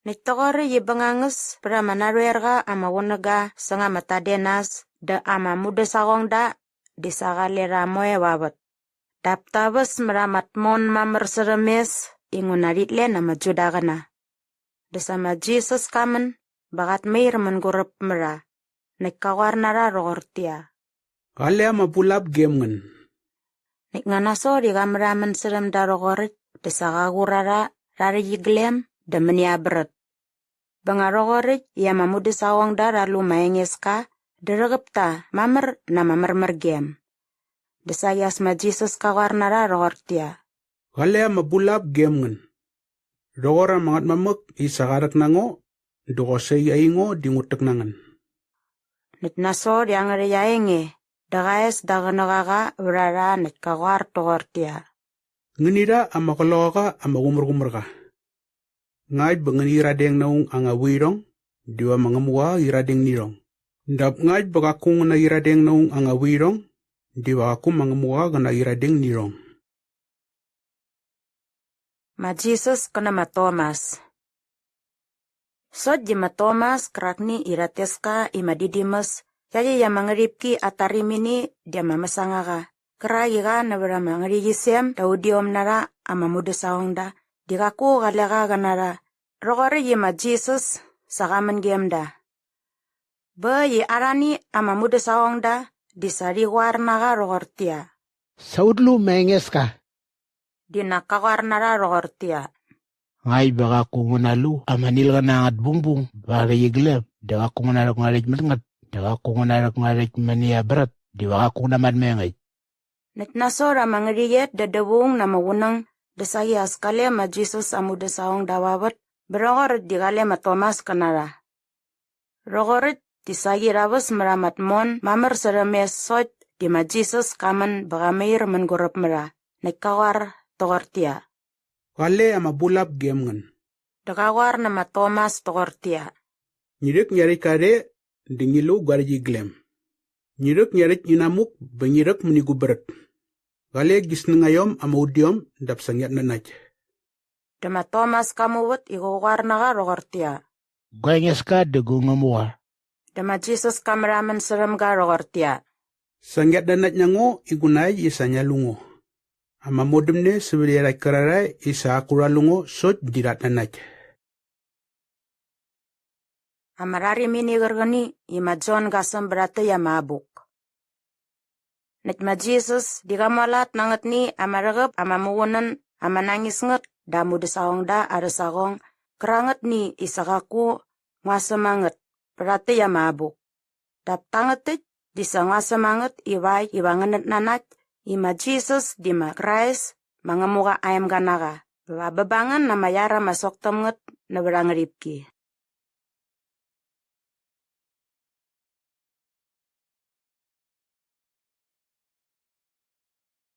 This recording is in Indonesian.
Nitokori yibangangus pramanarwerga amawunaga sanga matadenas da amamuda sagongda disagalera moe wabat. Daptabas meramat mon mamar seremes ingunaritle nama judagana. Desama Jesus kamen bagat meir mengurup mera. Nikawarnara rogortia. Kale mapulap gemngen. Niknganaso di kameramen serem darogorit desagagurara rari yiglem da meniabret. Bangarogorit ya mamuda sawang da ralu maengeska deregepta mamar na mamermer gem. Desayas ma Jesus kawarnara rogortia. Kale mapulap gemngen. Rogora mangat mamek isagarak nango dokosay aingo dingutek nangan. Nitnaso di angare yaenge dagayas daganagaga urara nitkawar togortia. Ngenira amakaloka amagumur-gumur ka. Ngay bangani iradeng naung anga wirong, diwa mangamuwa iradeng nirong. Ndap ngay bagakung na iradeng naung anga wirong, diwa aku mangamuwa gana iradeng nirong. Ma Jesus kana ma Thomas. Sod di ma Thomas krakni irateska imadidimas, yaya ya mangaripki atarimini dia mamasangaga. Keragiga na bara mangariyisem daudiom nara amamuda sawangda. Dikaku galega ganara. Rogori yima Jesus sagaman gemda. Ba yi arani amamuda sawangda disari warnaga rogortia. Saudlu menges ka. Dinakawarnara rogortia. Ngay baka kungunalu amanil ka na ngat bungbung baka yiglem. Daka kungunarak ngarit matngat. Daka kungunarak ngarit mania berat. Di baka kungunaman mengay. Natnasora mangariyet dadawung na mawunang desaya skale ma Jesus amuda sawang dawawat. Berogorit di kale ma Thomas kanara. Rogorit di sagi rabas meramat mon mamar seremes sot di ma Jesus kaman bagameir mengurup mera. Nekawar togortia. Kale amapulap gemngen. Dekawar na ma Thomas togortia. Nyirik nyari kare dingilu garji glem. Nyirik nyarit inamuk banyirik meniguberet. Kale gisnengayom amaudiom dap sangyat nanaj. Dema Thomas kamuwat igawar naga rogortia. Gwenges ka degung ngamuwa. Dema Jesus kameraman serem ga rogortia. Sangyat nanaj nango igunay isanya lungo. Amamodemne sebelera kararay isa akura lungo sot dirat nanaj. Amarari mini gargani ima John gasam berata ya mabuk. Netma Jesus digamalat nangat ni amaragap amamuwanan amanangis ngat damu desawang da ada sagong kerangat ni isakaku ngasemangat berata ya mabuk. Dap tangatit disa ngasemangat iway iwanganet nanat ima Jesus dima Christ mangamuka ayam ganaga. Babangan na mayara masok tamngat na berangaripki.